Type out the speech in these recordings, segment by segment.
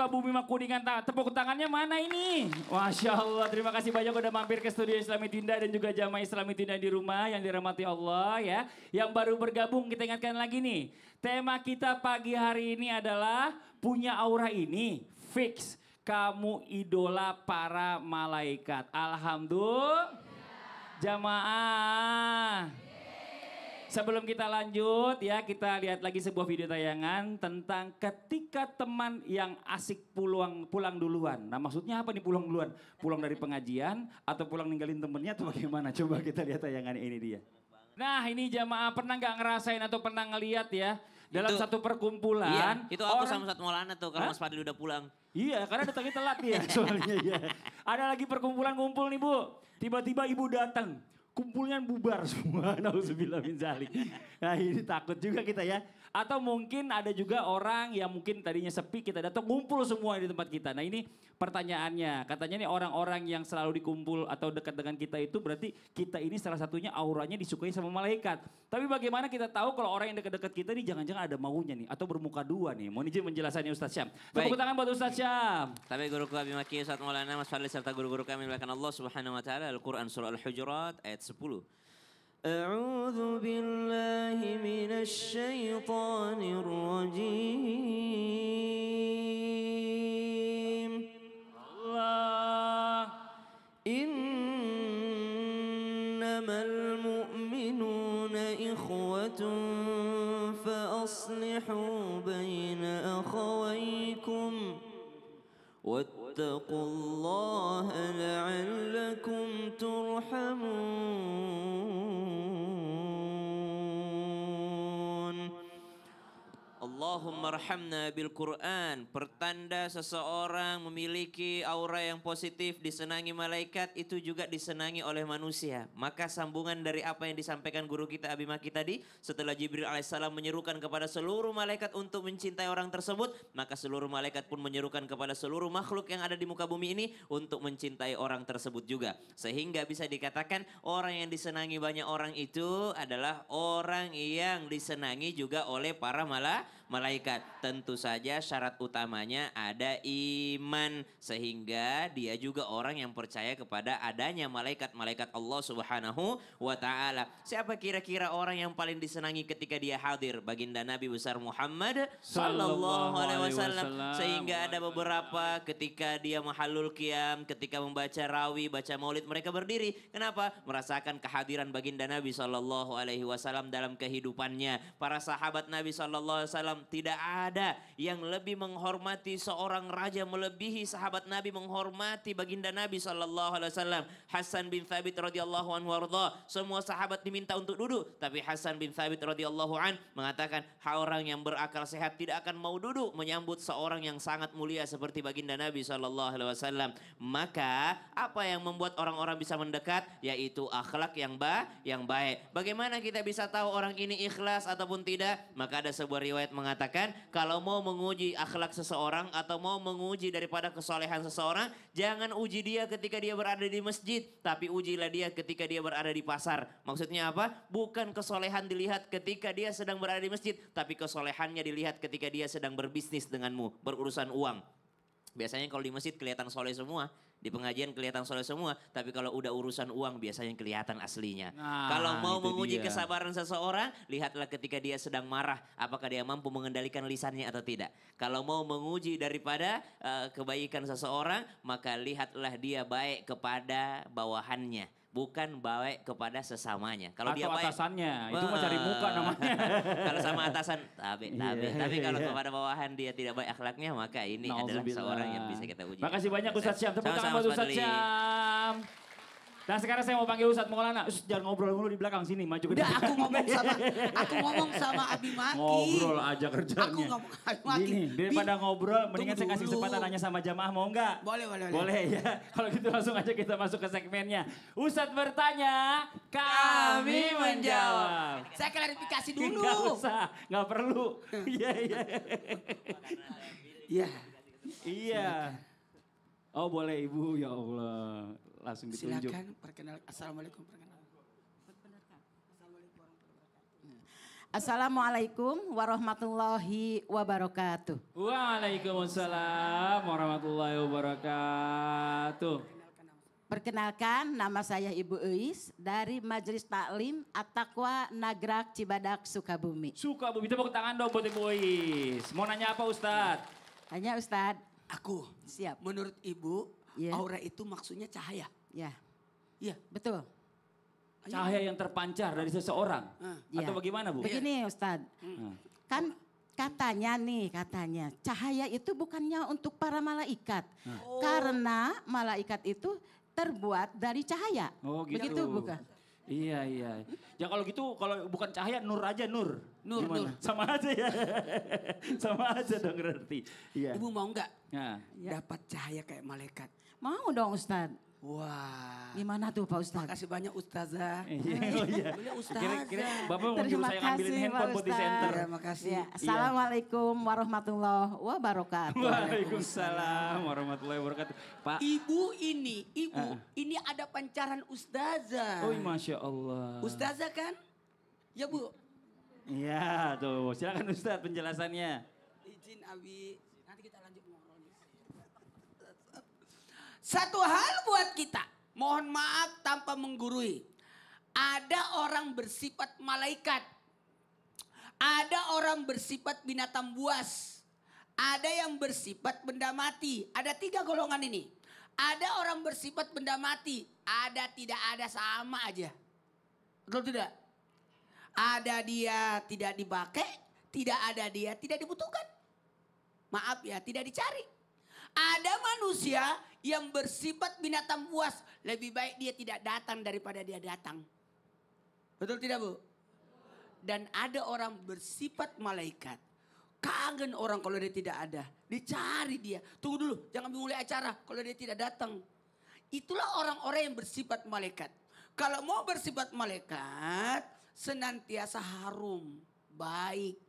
Sukabumi mah Kuningan. Tepuk tangannya mana ini? Masya Allah, terima kasih banyak udah mampir ke studio Islami Tinda dan juga jamaah Islami Tinda di rumah yang dirahmati Allah ya. Yang baru bergabung kita ingatkan lagi nih. Tema kita pagi hari ini adalah punya aura ini fix. Kamu idola para malaikat. Alhamdulillah. Jamaah. Sebelum kita lanjut ya, kita lihat lagi sebuah video tayangan tentang ketika teman yang asik pulang duluan. Nah maksudnya apa nih pulang duluan? Pulang dari pengajian atau pulang ninggalin temennya atau bagaimana? Coba kita lihat tayangan ini dia. Nah ini jamaah pernah nggak ngerasain atau pernah ngeliat ya? Dalam satu perkumpulan. Iya, itu aku sama Ustadz Maulana tuh kalau Mas Fadil udah pulang. Iya, karena datangnya telat ya soalnya ya. Ada lagi perkumpulan ngumpul nih Bu. Tiba-tiba ibu datang. Kumpulnya bubar semua. Nauzubillah min dzalik. Nah ini takut juga kita ya. Atau mungkin ada juga orang yang mungkin tadinya sepi kita datang ngumpul semua di tempat kita. Nah ini pertanyaannya. Katanya nih orang-orang yang selalu dikumpul atau dekat dengan kita itu berarti kita ini salah satunya auranya disukai sama malaikat. Tapi bagaimana kita tahu kalau orang yang dekat-dekat kita ini jangan-jangan ada maunya nih. Atau bermuka dua nih. Mohon izin menjelaskannya Ustaz Syam. Tepuk tangan buat Ustaz Syam. Tapi guru kami Maki Ustaz Maulana Mas Fadil serta guru-guru kami melakukan Allah Subhanahu wa taala Al-Qur'an surah Al-Hujurat ayat 10. أعوذ بالله من الشيطان الرجيم Allah. إنما المؤمنون إخوة فأصلحوا بين أخويكم واتقوا الله لعلكم ترحمون Allahumma arhamna bil Quran. Pertanda seseorang memiliki aura yang positif, disenangi malaikat, itu juga disenangi oleh manusia. Maka sambungan dari apa yang disampaikan guru kita Abi Maki tadi, setelah Jibril alaihissalam menyerukan kepada seluruh malaikat untuk mencintai orang tersebut, maka seluruh malaikat pun menyerukan kepada seluruh makhluk yang ada di muka bumi ini untuk mencintai orang tersebut juga. Sehingga bisa dikatakan orang yang disenangi banyak orang itu adalah orang yang disenangi juga oleh para malaikat. Tentu saja syarat utamanya ada iman. Sehingga dia juga orang yang percaya kepada adanya malaikat-malaikat Allah Subhanahu wa ta'ala. Siapa kira-kira orang yang paling disenangi ketika dia hadir? Baginda Nabi besar Muhammad sallallahu alaihi wasallam. Sehingga ada beberapa ketika dia mahallul qiyam, ketika membaca rawi, baca maulid, mereka berdiri. Kenapa? Merasakan kehadiran baginda Nabi sallallahu alaihi wasallam dalam kehidupannya. Para sahabat Nabi sallallahu alaihi wasallam tidak ada yang lebih menghormati seorang raja melebihi sahabat Nabi menghormati baginda Nabi sallallahu alaihi wasallam. Hasan bin Thabit radhiyallahu anhu warda. Semua sahabat diminta untuk duduk, tapi Hasan bin Thabit radhiyallahu an mengatakan orang yang berakal sehat tidak akan mau duduk menyambut seorang yang sangat mulia seperti baginda Nabi sallallahu alaihi wasallam. Maka apa yang membuat orang-orang bisa mendekat yaitu akhlak yang baik. Bagaimana kita bisa tahu orang ini ikhlas ataupun tidak? Maka ada sebuah riwayat mengatakan kalau mau menguji akhlak seseorang atau mau menguji daripada kesolehan seseorang, jangan uji dia ketika dia berada di masjid, tapi ujilah dia ketika dia berada di pasar. Maksudnya apa? Bukan kesolehan dilihat ketika dia sedang berada di masjid, tapi kesolehannya dilihat ketika dia sedang berbisnis denganmu, berurusan uang. Biasanya kalau di masjid kelihatan soleh semua, di pengajian kelihatan soleh semua, tapi kalau udah urusan uang biasanya kelihatan aslinya. Nah, kalau mau menguji dia. kesabaran seseorang, lihatlah ketika dia sedang marah, apakah dia mampu mengendalikan lisannya atau tidak. Kalau mau menguji daripada kebaikan seseorang, maka lihatlah dia baik kepada bawahannya. Bukan baik kepada sesamanya. Kalau dia baik, atasannya, itu mau cari muka namanya. Kalau sama atasan, tapi kalau kepada bawahan dia tidak baik akhlaknya, maka ini adalah seorang yang bisa kita uji. Makasih banyak Ustaz Syam, tepuk tangan buat Ustaz Syam. Nah sekarang saya mau panggil Ustaz Maulana. Jangan ngobrol mulu di belakang sini, maju ke depan. Udah aku ngomong sama Abi Maki. Ngobrol aja kerjanya. Aku ngomong Abi Maki. Gini, daripada ngobrol, mendingan saya kasih kesempatan nanya sama jamaah, mau enggak? Boleh. Boleh ya. Kalau gitu langsung aja kita masuk ke segmennya. Ustaz bertanya, kami menjawab. Saya klarifikasi dulu. Enggak usah, enggak perlu. Iya. Oh boleh Ibu, ya Allah. Langsung ditunjuk. Silakan perkenalkan. Assalamualaikum. Assalamualaikum warahmatullahi wabarakatuh. Waalaikumsalam warahmatullahi wabarakatuh. Perkenalkan, nama saya Ibu Eis dari Majelis Taklim At-Taqwa Nagrak Cibadak Sukabumi. Sukabumi, tepuk tangan dong buat Ibu Is. Mau nanya apa Ustadz? Tanya Ustadz. Aku. Siap. Menurut Ibu, Iya. aura itu maksudnya cahaya. Ya, Iya. betul. Cahaya yang terpancar dari seseorang. Iya. Atau bagaimana Bu? Begini Ustadz, kan katanya cahaya itu bukannya untuk para malaikat. Karena malaikat itu terbuat dari cahaya. Oh gitu. Begitu bukan? Iya. Ya kalau gitu, kalau bukan cahaya nur aja nur. Nur, Gimana? nur. Sama aja ya. Sama aja dong berarti. Iya. Ibu mau nggak Nah. dapat cahaya kayak malaikat? Mau dong Ustadz. Wah. Gimana tuh Pak Ustadz? Makasih banyak Ustazah. Oh iya. Beliau ustazah. Kira Bapak mau nyuruh Terima saya ngambilin kasih, handphone Pak buat di Ustadz. center. Ya, makasih. Ya, Assalamualaikum warahmatullahi wabarakatuh. Waalaikumsalam warahmatullahi wabarakatuh. Pak. Ibu ini ada pancaran ustazah. Oh Masya Allah. Ustazah kan? Ya Bu. Iya tuh, silakan Ustadz penjelasannya. Izin Abi, nanti kita lanjut ngobrol. Satu hal buat kita, mohon maaf tanpa menggurui. Ada orang bersifat malaikat. Ada orang bersifat binatang buas. Ada yang bersifat benda mati. Ada 3 golongan ini. Ada orang bersifat benda mati. Ada tidak ada sama aja. Betul tidak? Ada dia tidak dipakai, tidak ada dia tidak dibutuhkan. Maaf ya, tidak dicari. Ada manusia yang bersifat binatang buas. Lebih baik dia tidak datang daripada dia datang. Betul tidak Bu? Dan ada orang bersifat malaikat. Kangen orang kalau dia tidak ada. Dicari dia. Tunggu dulu, jangan mulai acara kalau dia tidak datang. Itulah orang-orang yang bersifat malaikat. Kalau mau bersifat malaikat, senantiasa harum, baik.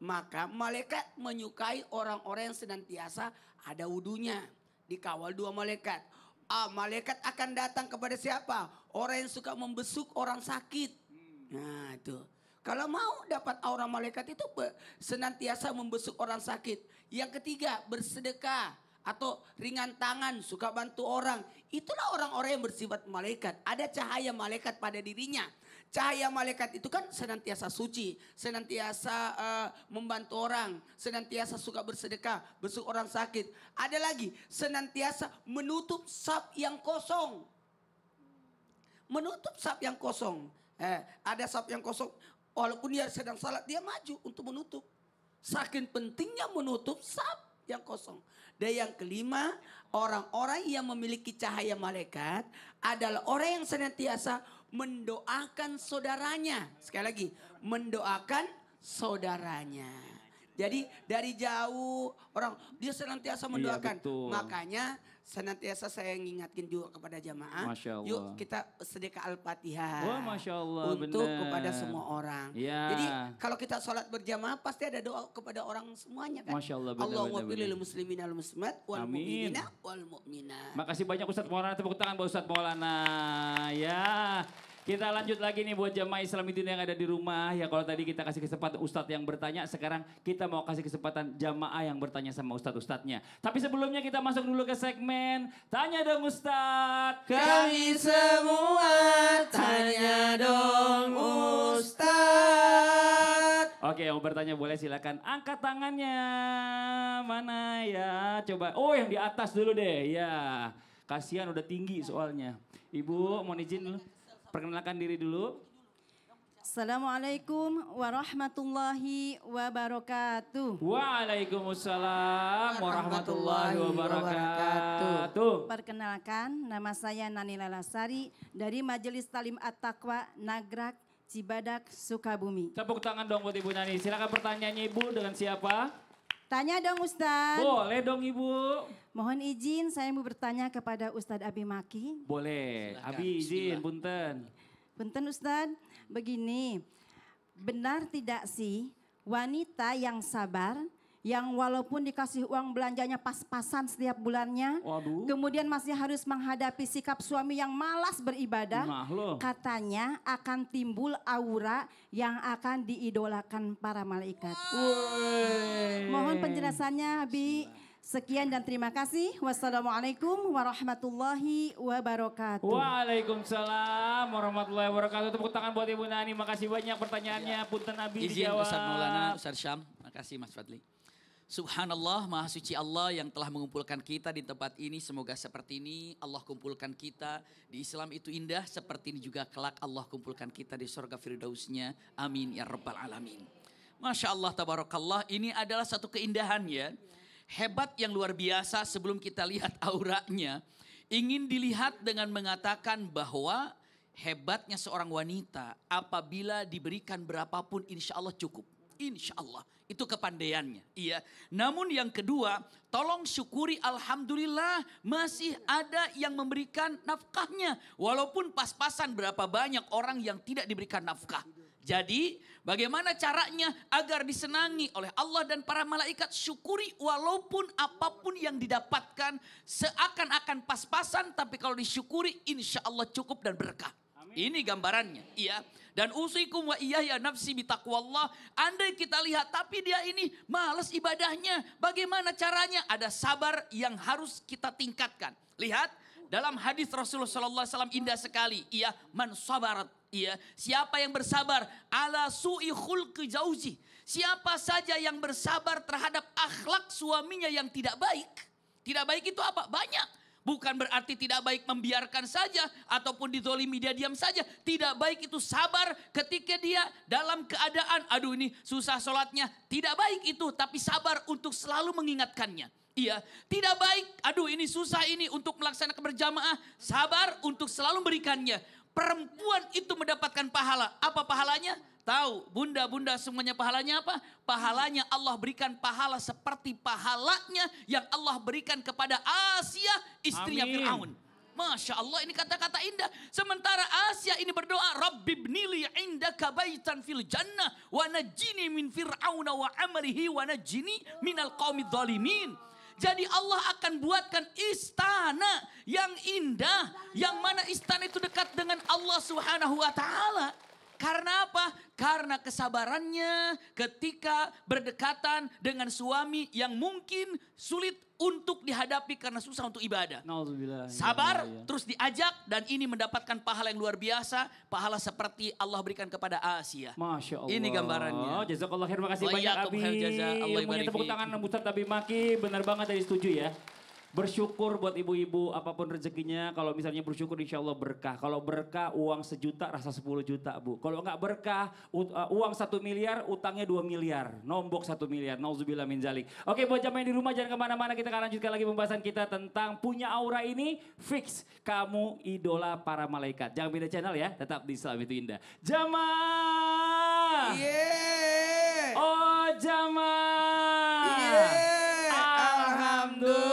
Maka malaikat menyukai orang-orang yang senantiasa ada wudunya. Dikawal 2 malaikat. Malaikat akan datang kepada siapa? Orang yang suka membesuk orang sakit. Nah itu. Kalau mau dapat aura malaikat itu senantiasa membesuk orang sakit. Yang ketiga bersedekah. Atau ringan tangan, suka bantu orang. Itulah orang-orang yang bersifat malaikat. Ada cahaya malaikat pada dirinya. Cahaya malaikat itu kan senantiasa suci, senantiasa membantu orang, senantiasa suka bersedekah, besuk orang sakit. Ada lagi, senantiasa menutup saf yang kosong. Menutup saf yang kosong. Ada saf yang kosong, walaupun dia sedang salat, dia maju untuk menutup. Saking pentingnya menutup saf yang kosong. Dan yang kelima, orang-orang yang memiliki cahaya malaikat adalah orang yang senantiasa mendoakan saudaranya. Sekali lagi, mendoakan saudaranya. Jadi dari jauh orang dia senantiasa mendoakan. Betul. Makanya senantiasa saya mengingatkan juga kepada jamaah. Masya Allah. Yuk kita sedekah Al-Fatihah. Wah, Masya Allah, untuk benar. kepada semua orang. Ya. Jadi kalau kita sholat berjamaah pasti ada doa kepada orang semuanya kan. Masya Allah, benar, Allahumma benar, pilih benar. muslimin al muslimat wal Amin. mu'minina wal mu'minat. Makasih banyak Ustadz Maulana, tepuk tangan buat Ustadz Maulana. Ya, kita lanjut lagi nih buat jamaah Islam Dunia yang ada di rumah. Ya kalau tadi kita kasih kesempatan Ustadz yang bertanya, sekarang kita mau kasih kesempatan jamaah yang bertanya sama Ustadz-Ustadznya. Tapi sebelumnya kita masuk dulu ke segmen Tanya Dong Ustadz. Kami semua tanya dong Ustadz. Oke, yang mau bertanya boleh silakan angkat tangannya. Mana ya? Coba. Oh, yang di atas dulu deh. Ya. Kasihan udah tinggi soalnya. Ibu, mohon izin dulu. Perkenalkan diri dulu. Assalamualaikum warahmatullahi wabarakatuh. Waalaikumsalam warahmatullahi wabarakatuh. Perkenalkan, nama saya Nanila Lasari dari Majelis Talim At-Taqwa Nagrak Cibadak Sukabumi. Tepuk tangan dong buat Ibu Nani. Silakan pertanyaannya Ibu, dengan siapa? Tanya dong Ustadz. Boleh dong Ibu. Mohon izin saya mau bertanya kepada Ustadz Abi Maki. Boleh. Silakan, Abi izin, punten. Punten Ustadz, begini. Benar tidak sih wanita yang sabar yang walaupun dikasih uang belanjanya pas-pasan setiap bulannya, Waduh. kemudian masih harus menghadapi sikap suami yang malas beribadah, Nah lo. katanya akan timbul aura yang akan diidolakan para malaikat. Mohon penjelasannya, Abi. Sekian dan terima kasih. Wassalamualaikum warahmatullahi wabarakatuh. Waalaikumsalam warahmatullahi wabarakatuh. Tepuk tangan buat Ibu Nani. Makasih banyak pertanyaannya. Punten Abi Izin dijawab. Ustaz Maulana, Ustaz Syam. Makasih Mas Fadli. Subhanallah, Maha Suci Allah yang telah mengumpulkan kita di tempat ini. Semoga seperti ini Allah kumpulkan kita. Di Islam itu indah, seperti ini juga kelak Allah kumpulkan kita di surga firdausnya. Amin ya rabbal alamin. Masya Allah, tabarakallah, ini adalah satu keindahan ya. Hebat yang luar biasa sebelum kita lihat auranya. Ingin dilihat dengan mengatakan bahwa hebatnya seorang wanita apabila diberikan berapapun insya Allah cukup. Insya Allah. Itu kepandaiannya. Iya. Namun yang kedua, tolong syukuri alhamdulillah masih ada yang memberikan nafkahnya. Walaupun pas-pasan berapa banyak orang yang tidak diberikan nafkah. Jadi bagaimana caranya agar disenangi oleh Allah dan para malaikat? Syukuri walaupun apapun yang didapatkan seakan-akan pas-pasan. Tapi kalau disyukuri insya Allah cukup dan berkah. Ini gambarannya. Iya. Dan usikum wa iyaya nafsi bitaqwallah. Andai kita lihat tapi dia ini malas ibadahnya. Bagaimana caranya? Ada sabar yang harus kita tingkatkan. Lihat dalam hadis Rasulullah SAW indah sekali. Iya, man sabarat. Iya, siapa yang bersabar ala su'i khulqi jauzi. Siapa saja yang bersabar terhadap akhlak suaminya yang tidak baik. Tidak baik itu apa? Banyak. Bukan berarti tidak baik membiarkan saja ataupun dizolimi dia diam saja. Tidak baik itu sabar ketika dia dalam keadaan aduh ini susah sholatnya. Tidak baik itu tapi sabar untuk selalu mengingatkannya. Iya, tidak baik. Aduh ini susah ini untuk melaksanakan berjamaah. Sabar untuk selalu memberikannya. Perempuan itu mendapatkan pahala. Apa pahalanya? Tahu, bunda-bunda semuanya pahalanya apa? Pahalanya Allah berikan pahala seperti pahalanya yang Allah berikan kepada Asia, istrinya Amin. Fir'aun. Masya Allah, ini kata-kata indah. Sementara Asia ini berdoa, Rabbi bnili indaka baitan fil jannah wa najini min fir'auna wa amalihi wa najini minal qaumid zalimin. Jadi Allah akan buatkan istana yang indah. Yang mana istana itu dekat dengan Allah Subhanahu wa ta'ala. Karena apa? Karena kesabarannya ketika berdekatan dengan suami yang mungkin sulit untuk dihadapi karena susah untuk ibadah. Nauzubillah. Sabar, Ya. terus diajak dan ini mendapatkan pahala yang luar biasa. Pahala seperti Allah berikan kepada Asia. Masya Allah. Ini gambarannya. Jazakallah khair, makasih banyak Waiyakum Abi. khair jaza. Allah Punya ibarik tepuk fiik. tangan Ustaz Abi Maki, benar banget tadi setuju ya. Bersyukur buat ibu-ibu apapun rezekinya. Kalau misalnya bersyukur insya Allah berkah. Kalau berkah uang 1 juta rasa 10 juta Bu. Kalau enggak berkah uang 1 miliar utangnya 2 miliar. Nombok 1 miliar. Nauzubillah min zalik. Oke buat jamaah yang di rumah jangan kemana-mana. Kita akan lanjutkan lagi pembahasan kita tentang punya aura ini. Fix kamu idola para malaikat. Jangan beda channel ya. Tetap di Islam itu indah. Jamaah. Yeah. Oh jamaah. Yeah. Alhamdulillah.